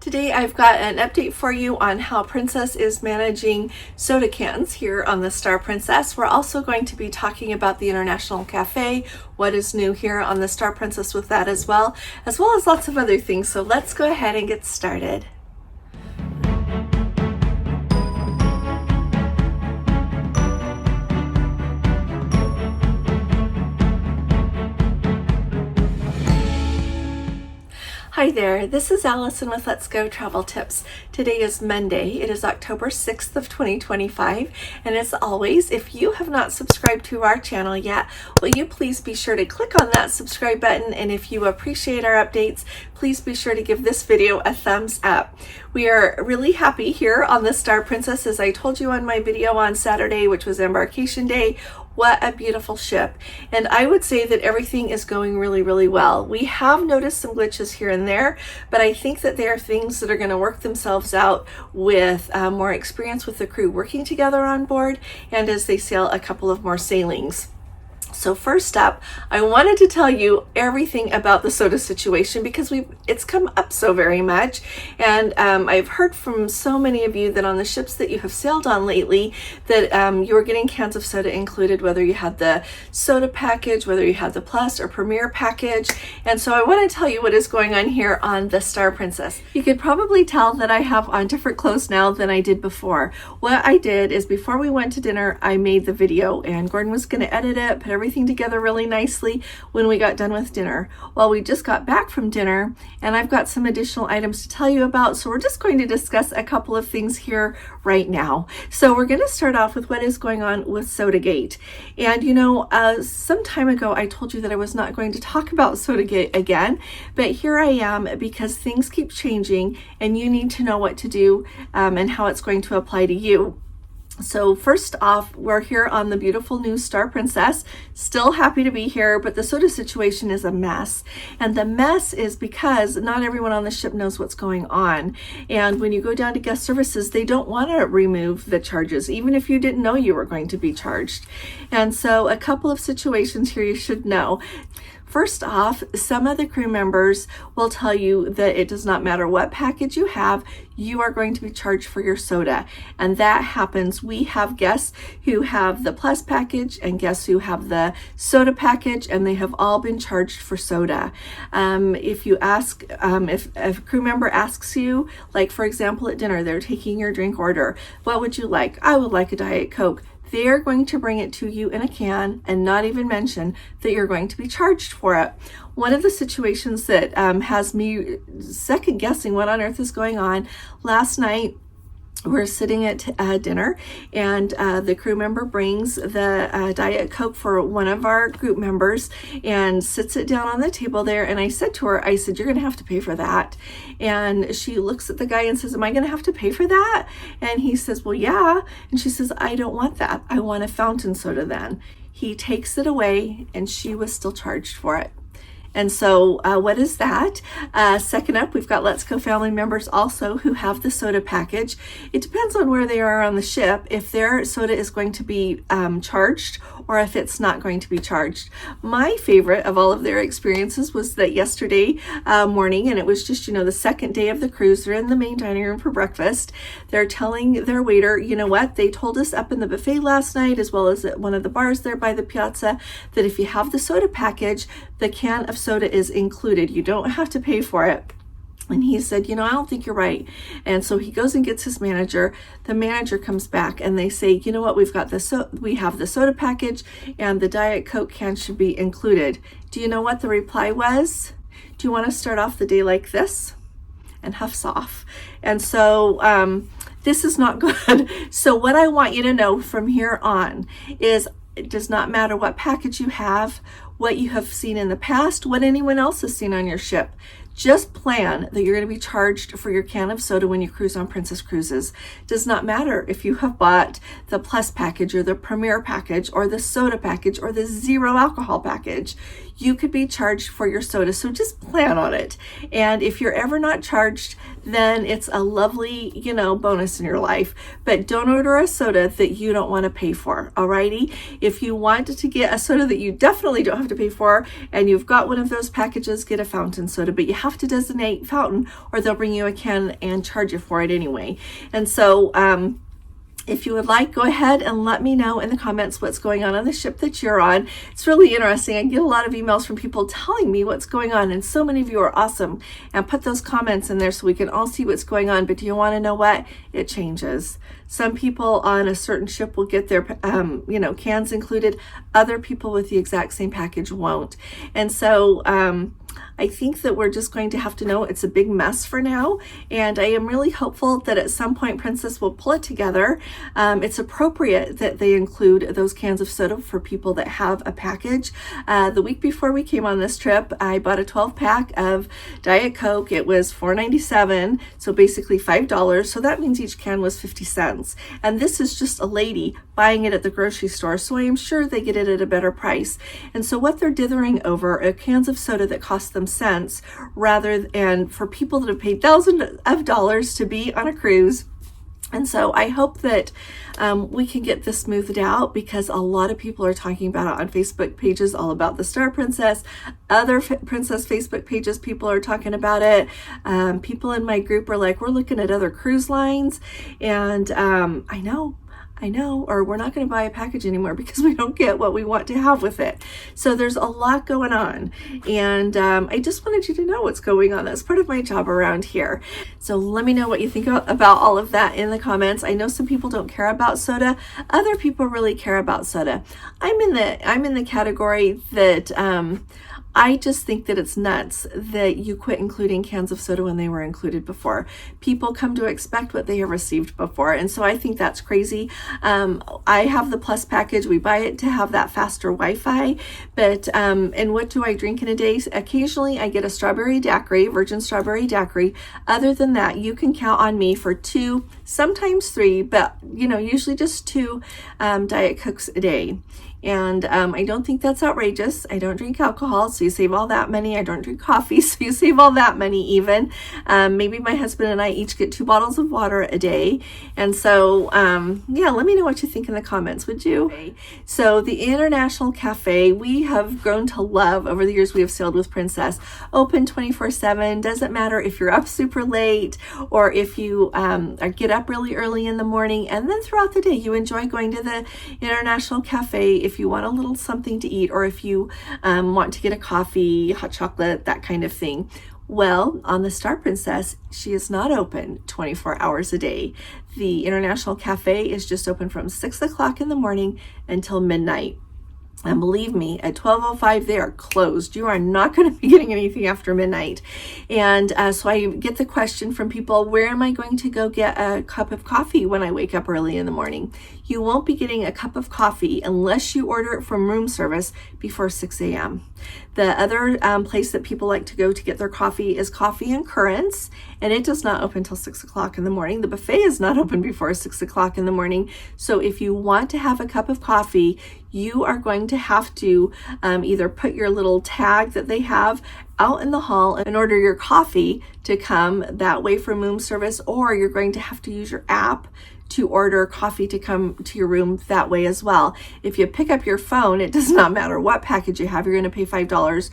Today I've got an update for you on how Princess is managing soda cans here on the Star Princess. We're also going to be talking about the International Café, what is new here on the Star Princess with that as well as lots of other things. So let's go ahead and get started. Hi there, this is Allison with Let's Go Travel Tips. Today is Monday. It is October 6th of 2025, and as always, if you have not subscribed to our channel yet, will you please be sure to click on that subscribe button, and if you appreciate our updates, please be sure to give this video a thumbs up. We are really happy here on the Star Princess, as I told you on my video on Saturday, which was embarkation day. What a beautiful ship. And I would say that everything is going really, really well. We have noticed some glitches here and there, but I think that there are things that are going to work themselves out with more experience with the crew working together on board and as they sail a couple of more sailings. So first up, I wanted to tell you everything about the soda situation because it's come up so very much, and I've heard from so many of you that on the ships that you have sailed on lately that you were getting cans of soda included, whether you had the soda package, whether you had the plus or premier package. And so I want to tell you what is going on here on the Star Princess. You could probably tell that I have on different clothes now than I did before. What I did is before we went to dinner, I made the video, and Gordon was going to edit it, put everything together really nicely when we got done with dinner. Well, we just got back from dinner, and I've got some additional items to tell you about, so we're just going to discuss a couple of things here right now. So we're going to start off with what is going on with Sodagate. And you know, some time ago I told you that I was not going to talk about Sodagate again, but here I am because things keep changing and you need to know what to do and how it's going to apply to you. So first off, we're here on the beautiful new Star Princess. Still happy to be here, but the soda situation is a mess. And the mess is because not everyone on the ship knows what's going on. And when you go down to guest services, they don't want to remove the charges, even if you didn't know you were going to be charged. And so a couple of situations here you should know. First off, some of the crew members will tell you that it does not matter what package you have, you are going to be charged for your soda. And that happens. We have guests who have the plus package and guests who have the soda package, and they have all been charged for soda. If you ask, if a crew member asks you, like for example at dinner, they're taking your drink order, what would you like? I would like a Diet Coke. They're going to bring it to you in a can and not even mention that you're going to be charged for it. One of the situations that has me second guessing what on earth is going on, last night we're sitting at dinner, and the crew member brings the Diet Coke for one of our group members and sits it down on the table there. And I said to her, I said, you're going to have to pay for that. And she looks at the guy and says, am I going to have to pay for that? And he says, well, yeah. And she says, I don't want that. I want a fountain soda then. He takes it away, and she was still charged for it. And so what is that? Second up, we've got Let's Go family members also who have the soda package. It depends on where they are on the ship, if their soda is going to be charged or if it's not going to be charged. My favorite of all of their experiences was that yesterday morning, and it was just, you know, the second day of the cruise. They're in the main dining room for breakfast. They're telling their waiter, you know what, they told us up in the buffet last night, as well as at one of the bars there by the piazza, that if you have the soda package, the can of soda is included. You don't have to pay for it. And he said, you know, I don't think you're right. And so he goes and gets his manager. The manager comes back and they say, you know what, we have the soda package and the Diet Coke can should be included. Do you know what the reply was? Do you want to start off the day like this? And huffs off. And so this is not good. So what I want you to know from here on is it does not matter what package you have, what you have seen in the past, what anyone else has seen on your ship. Just plan that you're going to be charged for your can of soda when you cruise on Princess Cruises. Does not matter if you have bought the plus package or the premier package or the soda package or the zero alcohol package. You could be charged for your soda, so just plan on it. And if you're ever not charged, then it's a lovely, bonus in your life. But don't order a soda that you don't want to pay for, alrighty? If you want to get a soda that you definitely don't have to pay for, and you've got one of those packages, get a fountain soda, but you have to designate fountain or they'll bring you a can and charge you for it anyway. And so, if you would like, go ahead and let me know in the comments what's going on the ship that you're on. It's really interesting. I get a lot of emails from people telling me what's going on, and so many of you are awesome. And put those comments in there so we can all see what's going on. But do you want to know what? It changes. Some people on a certain ship will get their, cans included. Other people with the exact same package won't. And so, I think that we're just going to have to know it's a big mess for now, and I am really hopeful that at some point Princess will pull it together. It's appropriate that they include those cans of soda for people that have a package. The week before we came on this trip, I bought a 12-pack of Diet Coke. It was $4.97, so basically $5, so that means each can was 50 cents. And this is just a lady buying it at the grocery store, so I am sure they get it at a better price. And so what they're dithering over are cans of soda that cost them cents, and for people that have paid thousands of dollars to be on a cruise. And so I hope that we can get this smoothed out, because a lot of people are talking about it on Facebook pages all about the Star Princess. Other Princess Facebook pages, people are talking about it. People in my group are like, we're looking at other cruise lines, and I know, or we're not going to buy a package anymore because we don't get what we want to have with it. So there's a lot going on, and I just wanted you to know what's going on. That's part of my job around here. So let me know what you think about all of that in the comments. I know some people don't care about soda. Other people really care about soda. I'm in the category that I just think that it's nuts that you quit including cans of soda when they were included before. People come to expect what they have received before, and so I think that's crazy. I have the Plus package. We buy it to have that faster Wi-Fi, but and what do I drink in a day? Occasionally I get a strawberry daiquiri, virgin strawberry daiquiri. Other than that, you can count on me for 2, sometimes 3, but usually just 2 Diet Cokes a day. And I don't think that's outrageous. I don't drink alcohol, so you save all that money. I don't drink coffee, so you save all that money even. Maybe my husband and I each get 2 bottles of water a day. And so, let me know what you think in the comments, would you? So the International Cafe, we have grown to love over the years we have sailed with Princess. Open 24/7. Doesn't matter if you're up super late or if you get up really early in the morning. And then throughout the day, you enjoy going to the International Cafe if you want a little something to eat, or if you want to get a coffee, hot chocolate, that kind of thing. Well, on the Star Princess, she is not open 24 hours a day. The International Cafe is just open from 6 o'clock in the morning until midnight. And believe me, at 12:05, they are closed. You are not going to be getting anything after midnight. And so I get the question from people, where am I going to go get a cup of coffee when I wake up early in the morning? You won't be getting a cup of coffee unless you order it from room service before 6 a.m. The other place that people like to go to get their coffee is Coffee and Currents, and it does not open until 6 o'clock in the morning. The buffet is not open before 6 o'clock in the morning. So if you want to have a cup of coffee, you are going to have to either put your little tag that they have out in the hall and order your coffee to come that way from room service, or you're going to have to use your app to order coffee to come to your room that way as well. If you pick up your phone, it does not matter what package you have, you're going to pay $5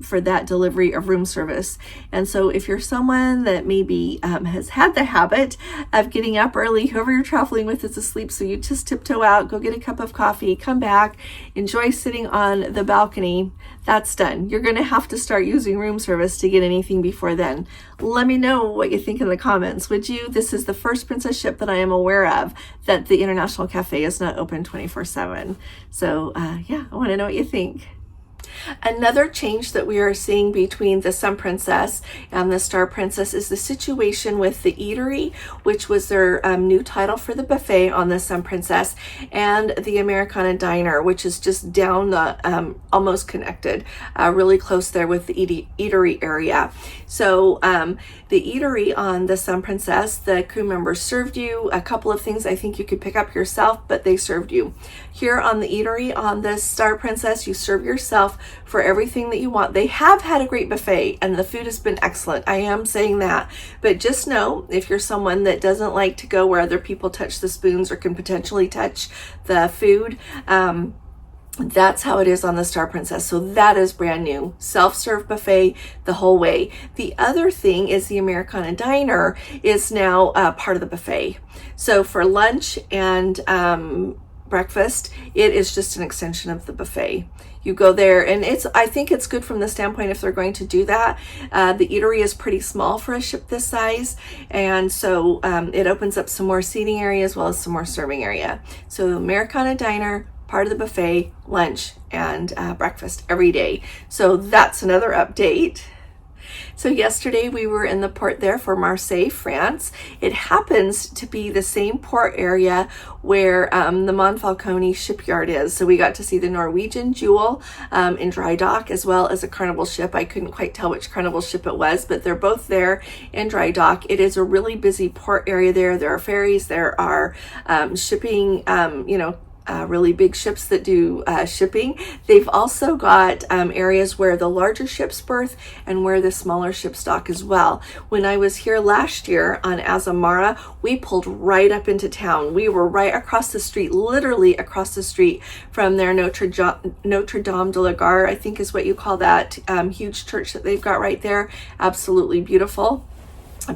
for that delivery of room service. And so if you're someone that maybe has had the habit of getting up early, whoever you're traveling with is asleep, so you just tiptoe out, go get a cup of coffee, come back, enjoy sitting on the balcony, that's done. You're going to have to start using room service to get anything before then. Let me know what you think in the comments, would you? This is the first Princess ship that I am aware of that the International Cafe is not open 24/7. So I want to know what you think. Another change that we are seeing between the Sun Princess and the Star Princess is the situation with the Eatery, which was their new title for the buffet on the Sun Princess, and the Americana Diner, which is just down the almost connected, really close there with the Eatery area. So the Eatery on the Sun Princess, the crew members served you a couple of things I think you could pick up yourself, but they served you. Here on the Eatery on the Star Princess, you serve yourself yourself for everything that you want. They have had a great buffet and the food has been excellent. I am saying that, but just know if you're someone that doesn't like to go where other people touch the spoons or can potentially touch the food, that's how it is on the Star Princess. So that is brand new. Self-serve buffet the whole way. The other thing is the Americana Diner is now part of the buffet. So for lunch and breakfast, it is just an extension of the buffet. You go there, and I think it's good from the standpoint if they're going to do that. The Eatery is pretty small for a ship this size, and so it opens up some more seating area as well as some more serving area. So Americana Diner, part of the buffet, lunch and breakfast every day. So that's another update. So yesterday we were in the port there for Marseille, France. It happens to be the same port area where the Monfalcone shipyard is. So we got to see the Norwegian Jewel in dry dock, as well as a Carnival ship. I couldn't quite tell which Carnival ship it was, but they're both there in dry dock. It is a really busy port area there. There are ferries, there are shipping, really big ships that do shipping. They've also got areas where the larger ships berth and where the smaller ships dock as well. When I was here last year on Azamara, we pulled right up into town. We were right across the street, literally across the street from their Notre Dame de la Gare, I think is what you call that huge church that they've got right there. Absolutely beautiful.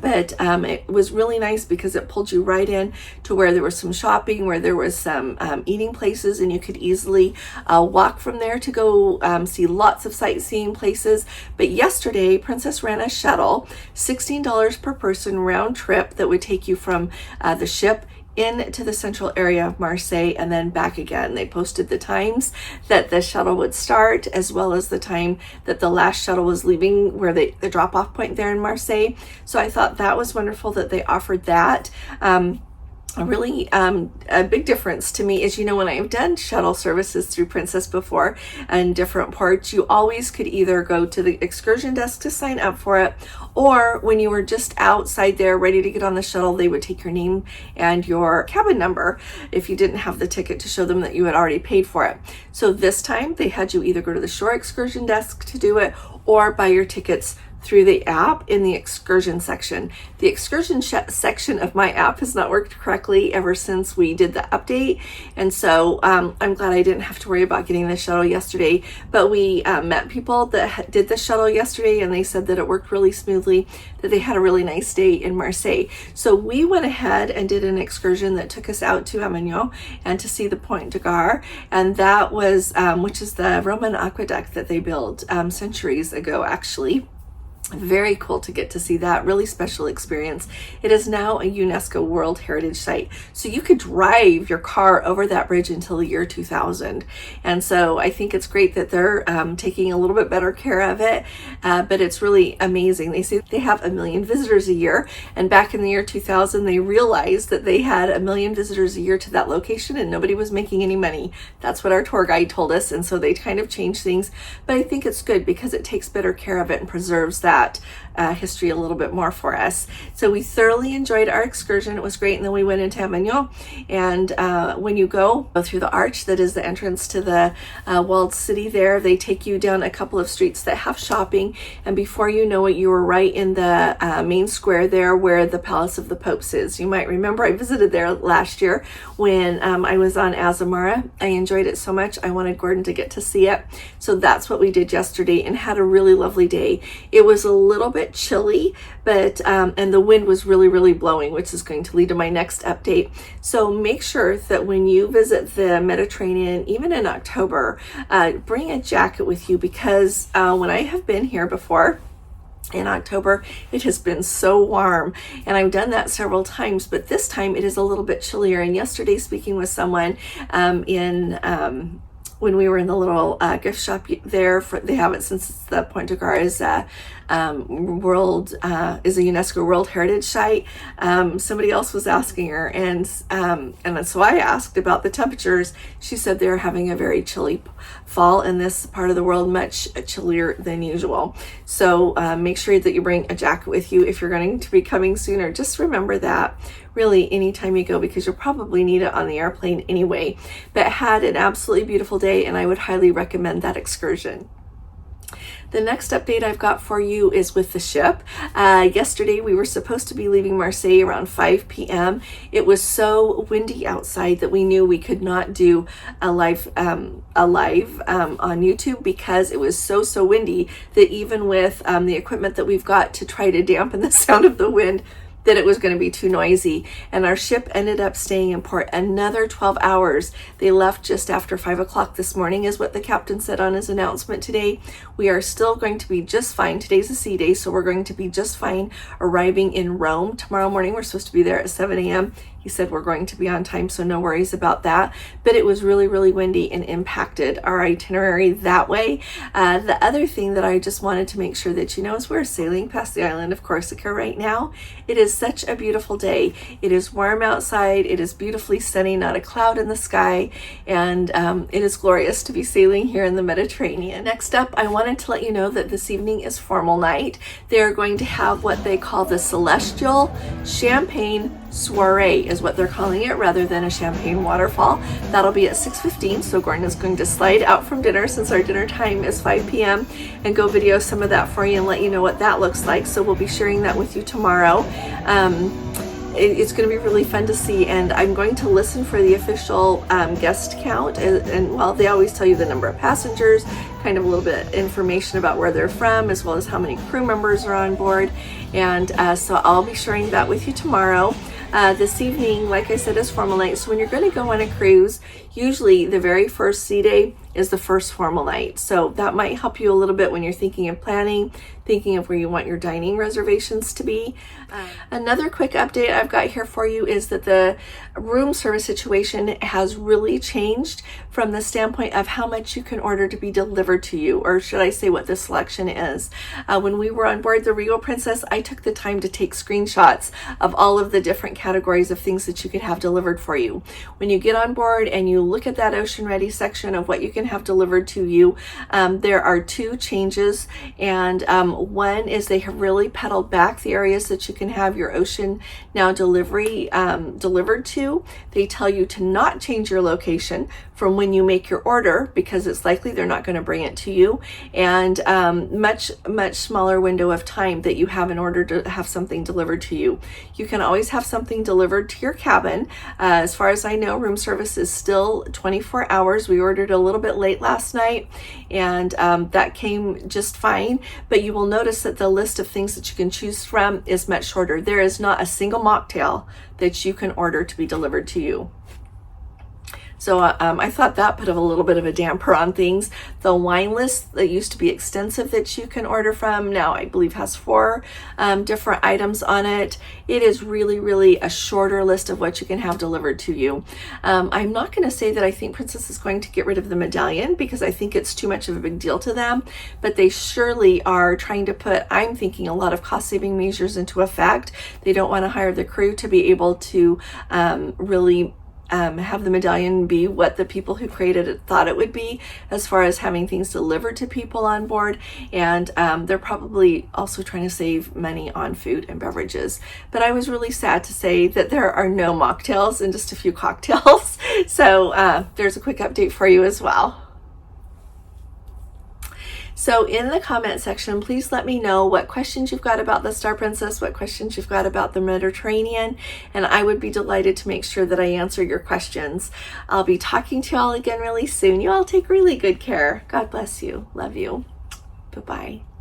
But it was really nice because it pulled you right in to where there was some shopping, where there was some eating places, and you could easily walk from there to go see lots of sightseeing places. But yesterday, Princess ran a shuttle, $16 per person round trip that would take you from the ship into the central area of Marseille and then back again. They posted the times that the shuttle would start, as well as the time that the last shuttle was leaving, where the drop-off point there in Marseille. So I thought that was wonderful that they offered that. A big difference to me is, when I've done shuttle services through Princess before and different ports, you always could either go to the excursion desk to sign up for it, or when you were just outside there ready to get on the shuttle, they would take your name and your cabin number if you didn't have the ticket to show them that you had already paid for it. So this time they had you either go to the shore excursion desk to do it or buy your tickets through the app in the excursion section. The excursion section of my app has not worked correctly ever since we did the update, and so I'm glad I didn't have to worry about getting the shuttle yesterday. But we met people that did the shuttle yesterday, and they said that it worked really smoothly, that they had a really nice day in Marseille. So we went ahead and did an excursion that took us out to Avignon and to see the Pointe de Gare, and that was which is the Roman aqueduct that they built centuries ago, actually. Very cool to get to see that. Really special experience. It is now a UNESCO World Heritage Site. So you could drive your car over that bridge until the year 2000. And so I think it's great that they're taking a little bit better care of it. But it's really amazing. They say they have 1 million visitors a year. And back in the year 2000, they realized that they had 1 million visitors a year to that location and nobody was making any money. That's what our tour guide told us. And so they kind of changed things. But I think it's good because it takes better care of it and preserves that history a little bit more for us. So we thoroughly enjoyed our excursion. It was great. And then we went into Avignon, and when you go through the arch that is the entrance to the walled city there, they take you down a couple of streets that have shopping, and before you know it, you were right in the main square there where the Palace of the Popes is. You might remember I visited there last year when I was on Azamara. I enjoyed it so much I wanted Gordon to get to see it. So that's what we did yesterday and had a really lovely day. It was a little bit chilly, but and the wind was really blowing, which is going to lead to my next update. So make sure that when you visit the Mediterranean, even in October, bring a jacket with you, because when I have been here before in October, it has been so warm, and I've done that several times, but this time it is a little bit chillier. And yesterday, speaking with someone when we were in the little gift shop there, they have it since the Pointe de Gare is a UNESCO World Heritage Site. Somebody else was asking her, and so I asked about the temperatures. She said they're having a very chilly fall in this part of the world, much chillier than usual. So make sure that you bring a jacket with you if you're going to be coming sooner. Just remember that really anytime you go, because you'll probably need it on the airplane anyway. But had an absolutely beautiful day, and I would highly recommend that excursion. The next update I've got for you is with the ship. Yesterday we were supposed to be leaving Marseille around 5 p.m. It was so windy outside that we knew we could not do a live on YouTube, because it was so windy that even with the equipment that we've got to try to dampen the sound of the wind, that it was going to be too noisy. And our ship ended up staying in port another 12 hours. They left just after 5 o'clock this morning, is what the captain said on his announcement today. We are still going to be just fine. Today's a sea day, so we're going to be just fine arriving in Rome. Tomorrow morning we're supposed to be there at 7 a.m. He said we're going to be on time, so no worries about that. But it was really windy and impacted our itinerary that way. The other thing that I just wanted to make sure that you know is we're sailing past the island of Corsica right now. It is such a beautiful day. It is warm outside. It is beautifully sunny, not a cloud in the sky, and it is glorious to be sailing here in the Mediterranean. Next up, I wanted to let you know that this evening is formal night. They are going to have what they call the Celestial Champagne Soirée, is what they're calling it, rather than a champagne waterfall. That'll be at 6:15, so Gordon is going to slide out from dinner, since our dinner time is 5 p.m., and go video some of that for you and let you know what that looks like. So we'll be sharing that with you tomorrow. It's going to be really fun to see, and I'm going to listen for the official guest count, and well, they always tell you the number of passengers, kind of a little bit information about where they're from, as well as how many crew members are on board, and so I'll be sharing that with you tomorrow. This evening, like I said, is formal night. So when you're going to go on a cruise, usually the very first sea day is the first formal night. So that might help you a little bit when you're thinking of planning, thinking of where you want your dining reservations to be. Another quick update I've got here for you is that the room service situation has really changed from the standpoint of how much you can order to be delivered to you, or should I say what the selection is. When we were on board the Regal Princess, I took the time to take screenshots of all of the different categories of things that you could have delivered for you. When you get on board and you look at that Ocean Ready section of what you can have delivered to you, there are two changes, and one is they have really pedaled back the areas that you can have your Ocean Now delivery delivered to. They tell you to not change your location from when you make your order, because it's likely they're not going to bring it to you, and much smaller window of time that you have in order to have something delivered to you. You can always have something delivered to your cabin. As far as I know, room service is still 24 hours. We ordered a little bit late last night, and that came just fine, but you will notice that the list of things that you can choose from is much shorter. There is not a single mocktail that you can order to be delivered to you. So I thought that put a little bit of a damper on things. The wine list that used to be extensive that you can order from now, I believe, has 4 different items on it. It is really a shorter list of what you can have delivered to you. I'm not going to say that I think Princess is going to get rid of the medallion, because I think it's too much of a big deal to them, but they surely are trying to put, I'm thinking, a lot of cost-saving measures into effect. They don't want to hire the crew to be able to really have the medallion be what the people who created it thought it would be, as far as having things delivered to people on board, and they're probably also trying to save money on food and beverages. But I was really sad to say that there are no mocktails and just a few cocktails. So there's a quick update for you as well. So in the comment section, please let me know what questions you've got about the Star Princess, what questions you've got about the Mediterranean, and I would be delighted to make sure that I answer your questions. I'll be talking to you all again really soon. You all take really good care. God bless you. Love you. Bye-bye.